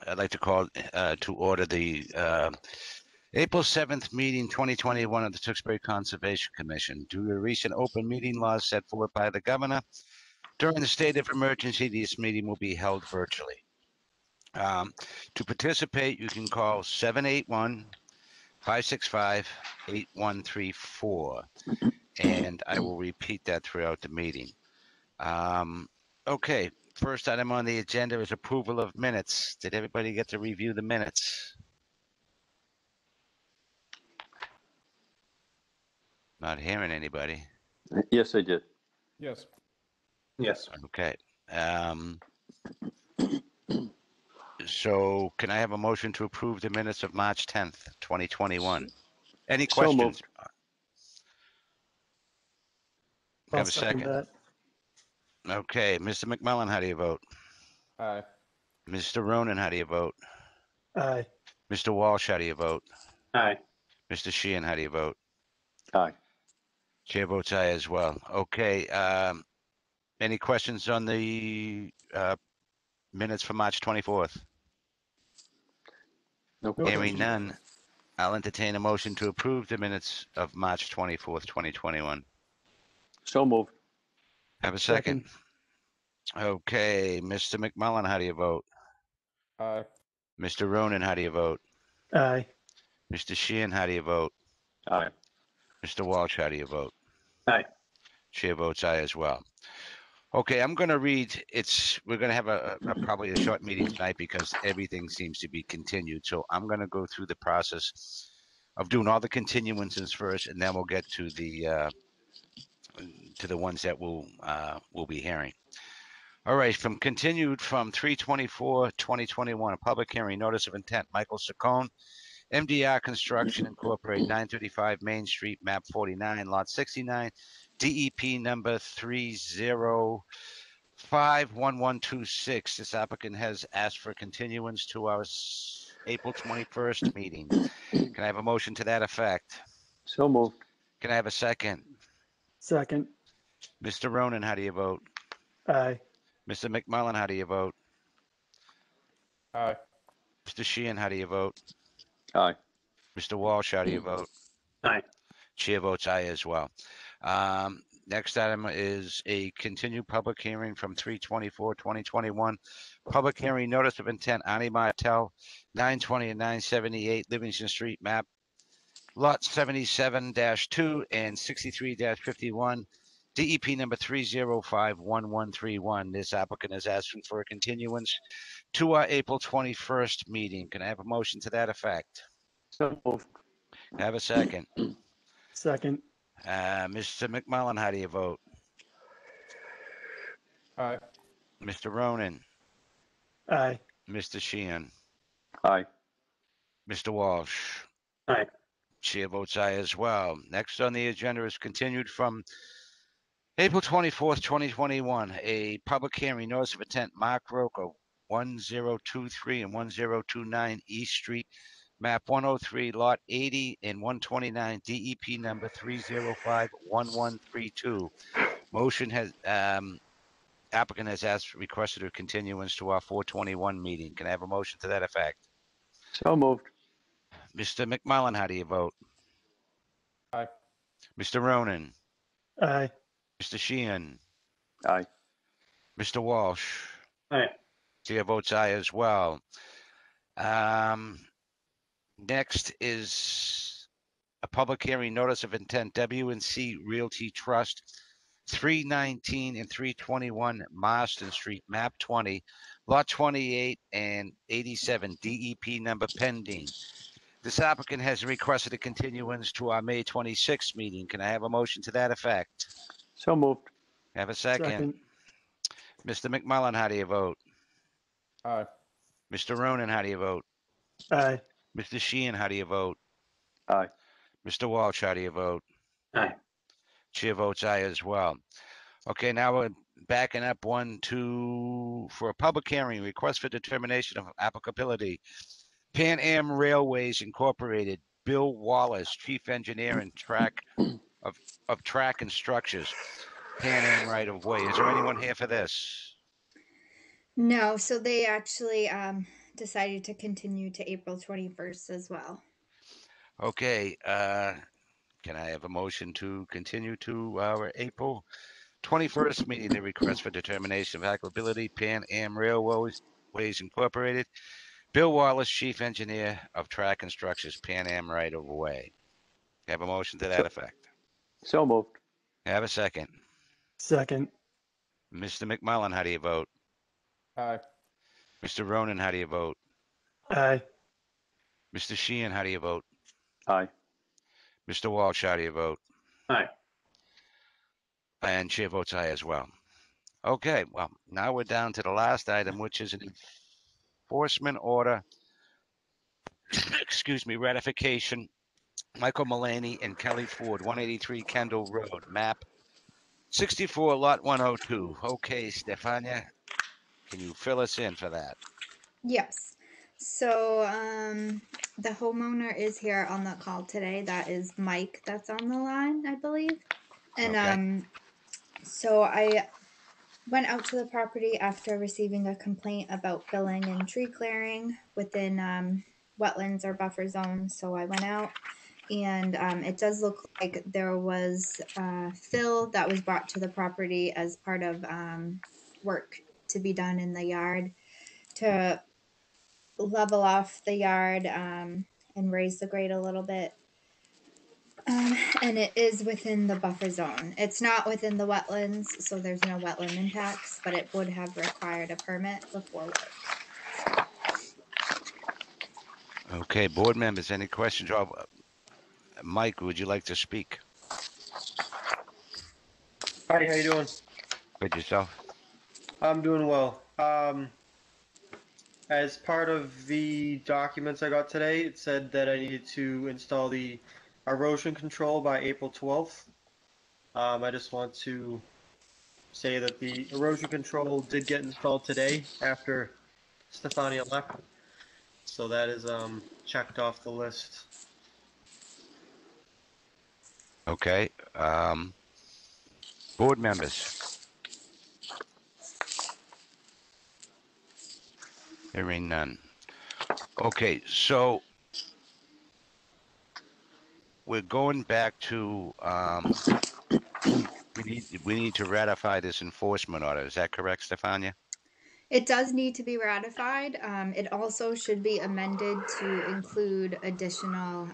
I'd like to call to order the April 7th meeting 2021 of the Tewksbury Conservation Commission. Due to recent open meeting laws set forward by the governor, during the state of emergency, this meeting will be held virtually. To participate, you can call 781-565-8134, and I will repeat that throughout the meeting. Okay, first item on the agenda is approval of minutes. Did everybody get to review the minutes? Not hearing anybody. Yes, I did. Yes. Yes. Okay. So can I have a motion to approve the minutes of March 10th, 2021? Any So questions? moved. Have a second. that. Okay, Mr. McMillan, how do you vote? Aye. Mr. Ronan, how do you vote? Aye. Mr. Walsh, how do you vote? Aye. Mr. Sheehan, how do you vote? Aye. Chair votes aye as well. Okay, any questions on the minutes for March 24th? No Hearing questions. none, I'll entertain a motion to approve the minutes of March 24th, 2021. So moved. Have a second. Okay, Mr. McMullen, how do you vote? Aye. Mr. Ronan, how do you vote? Aye. Mr. Sheehan, how do you vote? Aye. Mr. Walsh, how do you vote? Aye. Chair votes aye as well. Okay, I'm going to read. We're going to have probably a short meeting tonight because everything seems to be continued. So I'm going to go through the process of doing all the continuances first, and then we'll get to the ones that we'll be hearing. All right, continued from 3/24/2021, a public hearing, notice of intent, Michael Saccone, MDR Construction Incorporated, 935 Main Street, map 49, lot 69, DEP number 3051126. This applicant has asked for continuance to our April 21st meeting. Can I have a motion to that effect? So moved. Can I have a second? Second. Mr. Ronan, how do you vote? Aye. Mr. McMullen, how do you vote? Aye. Mr. Sheehan, how do you vote? Aye. Mr. Walsh, how do you vote? Aye. Chair votes aye as well. Next item is a continued public hearing from 3/24/2021. Public hearing, notice of intent, Ani Martel, 920 and 978 Livingston Street, map lot 77-2 and 63-51. DEP number 3051131. This applicant is asking for a continuance to our April 21st meeting. Can I have a motion to that effect? So moved. Can I have a second? Second. Mr. McMullen, how do you vote? Aye. Mr. Ronan, Aye. Mr. Sheehan, Aye. Mr. Walsh. Aye. Chair votes aye as well. Next on the agenda is continued from April 24th, 2021, a public hearing, notice of intent, Mark Rocco, 1023 and 1029 East Street, map 103, lot 80 and 129, DEP number 3051132. Motion has, applicant has requested a continuance to our 4/21 meeting. Can I have a motion to that effect? So moved. Mr. McMullen, how do you vote? Aye. Mr. Ronan, Aye. Mr. Sheehan, Aye. Mr. Walsh. Aye. Chair votes aye as well. Next is a public hearing, notice of intent, W&C Realty Trust, 319 and 321 Marston Street, map 20, lot 28 and 87, DEP number pending. This applicant has requested a continuance to our May 26th meeting. Can I have a motion to that effect? So moved. Have a second. Mr. McMullen, how do you vote? Aye. Mr. Ronan, how do you vote? Aye. Mr. Sheehan, how do you vote? Aye. Mr. Walsh, how do you vote? Aye. Chair votes aye as well. Okay, now we're backing up for a public hearing, request for determination of applicability. Pan Am Railways Incorporated, Bill Wallace, Chief Engineer and Track of Track and Structures, Pan Am right of way. Is there anyone here for this? No, so they actually decided to continue to April 21st as well. Okay, can I have a motion to continue to our April 21st meeting, the request for determination of applicability, Pan Am Railways Incorporated, Bill Wallace, Chief Engineer of Track and Structures, Pan Am right of way. Have a motion to that effect. So moved. Have a second. Second. Mr. McMullen, how do you vote? Aye. Mr. Ronan, how do you vote? Aye. Mr. Sheehan, how do you vote? Aye. Mr. Walsh, how do you vote? Aye. And chair votes aye as well. Okay, well, now we're down to the last item, which is an enforcement order. Excuse me, ratification. Michael Mullaney and Kelly Ford, 183 Kendall Road, map 64, lot 102. Okay, Stefania, can you fill us in for that? Yes. So the homeowner is here on the call today. That is Mike that's on the line, I believe. And Okay. so I went out to the property after receiving a complaint about filling and tree clearing within wetlands or buffer zones. So I went out, and it does look like there was fill that was brought to the property as part of work to be done in the yard to level off the yard and raise the grade a little bit. And it is within the buffer zone. It's not within the wetlands, so there's no wetland impacts, but it would have required a permit before work. Okay, board members, any questions? Mike, would you like to speak? Hi, how you doing? Good yourself? I'm doing well. As part of the documents I got today, it said that I needed to install the erosion control by April 12th. I just want to say that the erosion control did get installed today after Stefania left. So that is checked off the list. Okay, board members. Hearing none. Okay, so we're going back to, we need to ratify this enforcement order. Is that correct, Stefania? It does need to be ratified. It also should be amended to include additional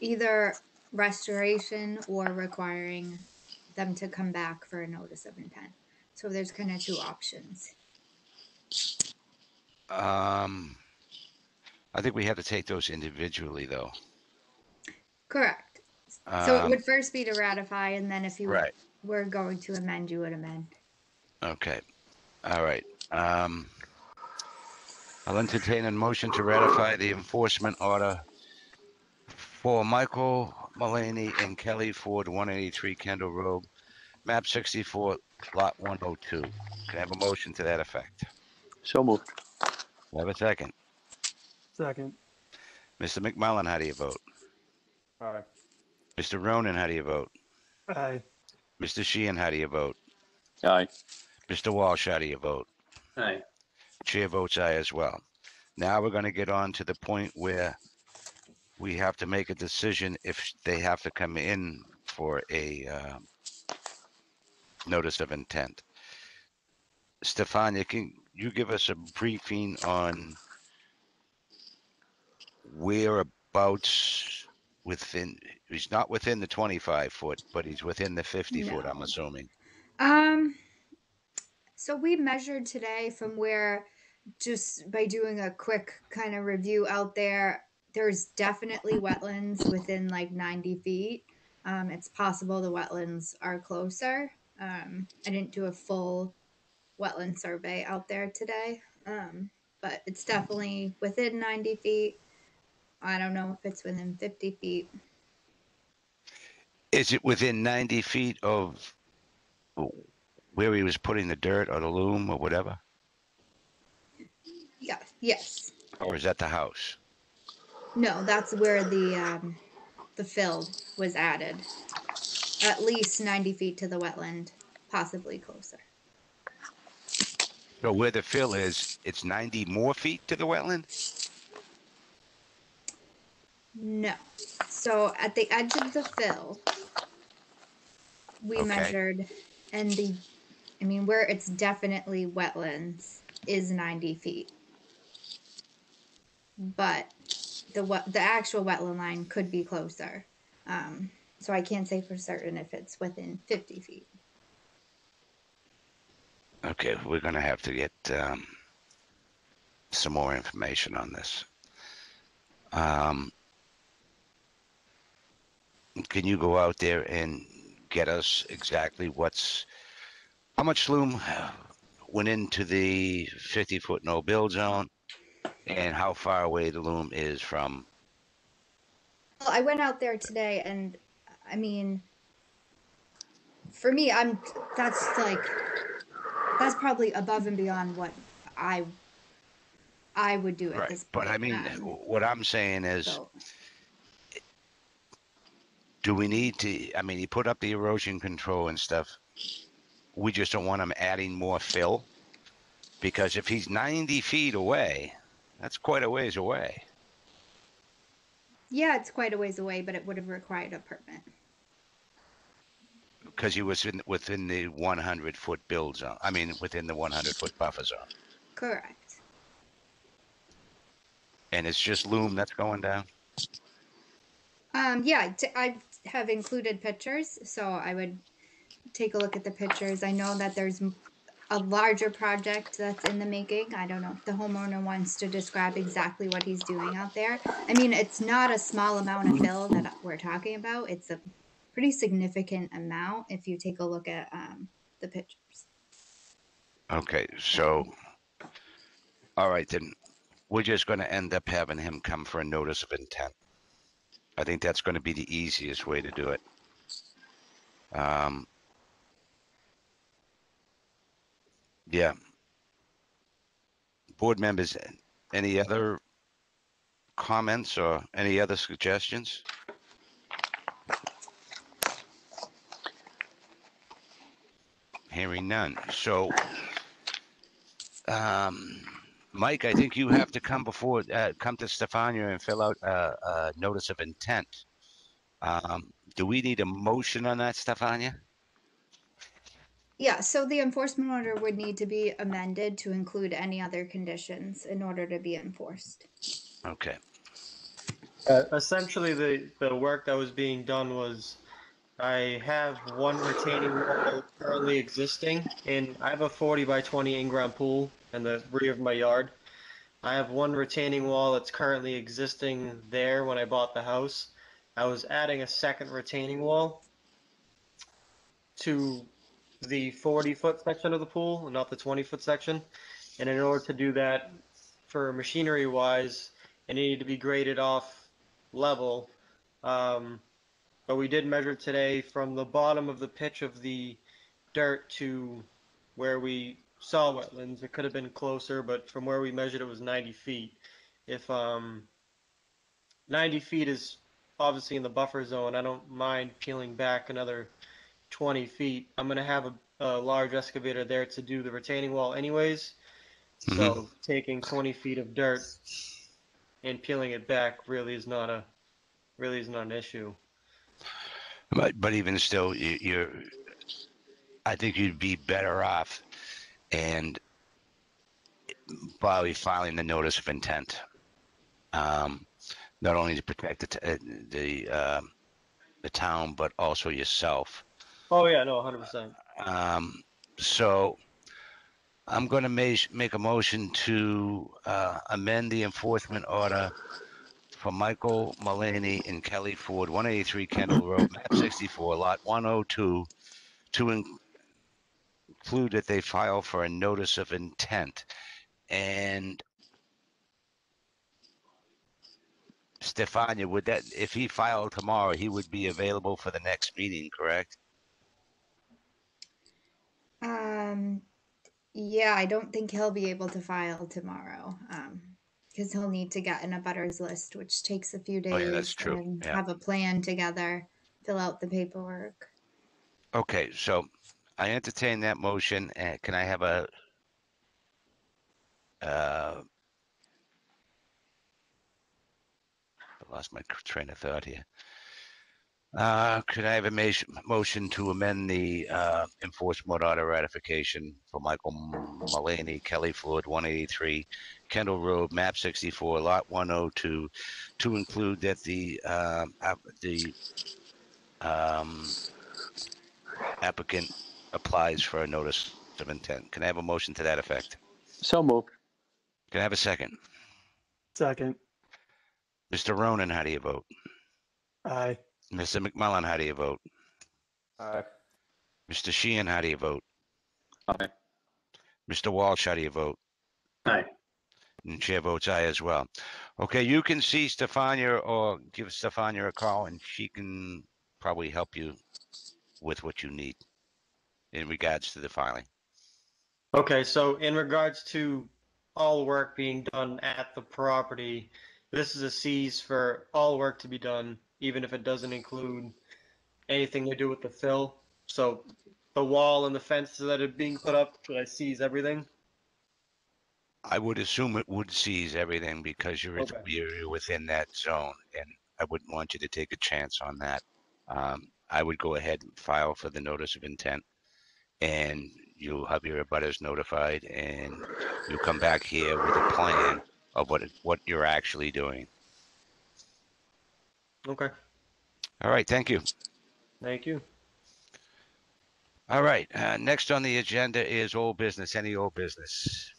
either restoration or requiring them to come back for a notice of intent. So there's kind of two options. I think we have to take those individually, though. Correct. So it Um, would first be to ratify, and then if you Right. were going to amend, you would amend. Okay, all right. I'll entertain a motion to ratify the enforcement order for Michael Mullaney and Kelly Ford, 183 Kendall Road, map 64, lot 102. Can I have a motion to that effect? So moved. Have a second. Second. Mr. McMullen, how do you vote? Aye. Mr. Ronan, how do you vote? Aye. Mr. Sheehan, how do you vote? Aye. Mr. Walsh, how do you vote? Aye. Chair votes aye as well. Now we're going to get on to the point where we have to make a decision if they have to come in for a notice of intent. Stefania, can you give us a briefing on whereabouts within, he's not within the 25 foot, but he's within the 50 foot, I'm No. assuming. So we measured today from where, just by doing a quick kind of review out there, there's definitely wetlands within like 90 feet. It's possible the wetlands are closer. I didn't do a full wetland survey out there today, but it's definitely within 90 feet. I don't know if it's within 50 feet. Is it within 90 feet of where he was putting the dirt or the loom or whatever? Yeah, yes. Or is that the house? No, that's where the fill was added. At least 90 feet to the wetland, possibly closer. So where the fill is, it's 90 more feet to the wetland? No. So at the edge of the fill, we Okay. measured, and I mean, where it's definitely wetlands is 90 feet. But the actual wetland line could be closer. So I can't say for certain if it's within 50 feet. Okay, we're gonna have to get some more information on this. Can you go out there and get us exactly how much loom went into the 50-foot no build zone, and how far away the loom is from? Well, I went out there today, and I mean, for me, that's probably above and beyond what I would do at this point. But I mean, what I'm saying is, So, do we need to? I mean, he put up the erosion control and stuff. We just don't want him adding more fill, because if he's 90 feet away, that's quite a ways away. yeah, it's quite a ways away, but it would have required a permit. Because he was within the 100-foot build zone. I mean, within the 100-foot buffer zone. Correct. And it's just loom that's going down? Yeah, I have included pictures, so I would take a look at the pictures. I know that there's a larger project that's in the making. I don't know if the homeowner wants to describe exactly what he's doing out there. I mean, it's not a small amount of fill that we're talking about. It's a pretty significant amount if you take a look at the pictures. Okay, so, all right, then we're just going to end up having him come for a notice of intent. I think that's going to be the easiest way to do it. Yeah. Board members, any other comments or any other suggestions? Hearing none. So, Mike, I think you have to come to Stefania and fill out a notice of intent. Do we need a motion on that, Stefania? Yeah, so the enforcement order would need to be amended to include any other conditions in order to be enforced. Okay. Essentially, the work that was being done was, I have one retaining wall currently existing, and I have a 40 by 20 in-ground pool in the rear of my yard. I have one retaining wall that's currently existing there when I bought the house. I was adding a second retaining wall to the 40-foot section of the pool, not the 20-foot section. And in order to do that, for machinery wise, it needed to be graded off level. But we did measure today from the bottom of the pitch of the dirt to where we saw wetlands. It could have been closer, but from where we measured, it was 90 feet. If 90 feet is obviously in the buffer zone, I don't mind peeling back another 20 feet. I'm going to have a large excavator there to do the retaining wall anyways. So taking 20 feet of dirt and peeling it back really is not an issue. But even still, I think you'd be better off and probably filing the notice of intent. Not only to protect the town, but also yourself. Oh yeah, no, 100%. So I'm going to make a motion to amend the enforcement order for Michael Mullaney and Kelly Ford, 183 Kendall Road, map 64, lot 102, to include that they file for a notice of intent. And Stefania, if he filed tomorrow, he would be available for the next meeting, correct? Yeah, I don't think he'll be able to file tomorrow. Because he'll need to get in a butters list, which takes a few days. Oh, yeah, that's true. And Yeah. have a plan together, fill out the paperwork. Okay, so I entertain that motion. Can I have a I lost my train of thought here. Could I have a motion to amend the enforcement order ratification for Michael Mullaney, Kelly Ford, 183 Kendall Road, map 64, lot 102, to include that the applicant applies for a notice of intent? Can I have a motion to that effect? So moved. Can I have a second? Second. Mr. Ronan, how do you vote? Aye. Mr. McMullen, how do you vote? Aye. Mr. Sheehan, how do you vote? Aye. Mr. Walsh, how do you vote? Aye. And chair votes aye as well. Okay, you can see Stefania or give Stefania a call and she can probably help you with what you need in regards to the filing. Okay, so in regards to all work being done at the property, this is a seize for all work to be done, even if it doesn't include anything to do with the fill. So the wall and the fences that are being put up, should I seize everything? I would assume it would seize everything because Okay. you're within that zone, and I wouldn't want you to take a chance on that. I would go ahead and file for the notice of intent, and you'll have your abutters notified, and you'll come back here with a plan of what you're actually doing. Okay, All right, thank you. thank you. All right, next on the agenda is old business. Any old business?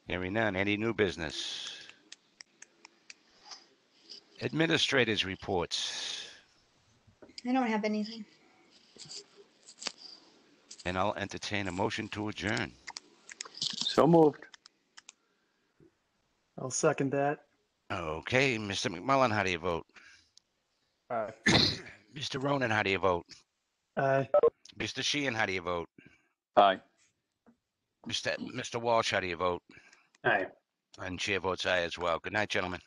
Hearing none. Any new business? Administrators reports, I don't have anything. and I'll entertain a motion to adjourn. So moved. I'll second that. Okay, Mr. McMullen, how do you vote? Aye. Mr. Ronan, how do you vote? Aye. Mr. Sheehan, how do you vote? Aye. Mr. Walsh, how do you vote? Aye. And chair votes aye as well. Good night, gentlemen.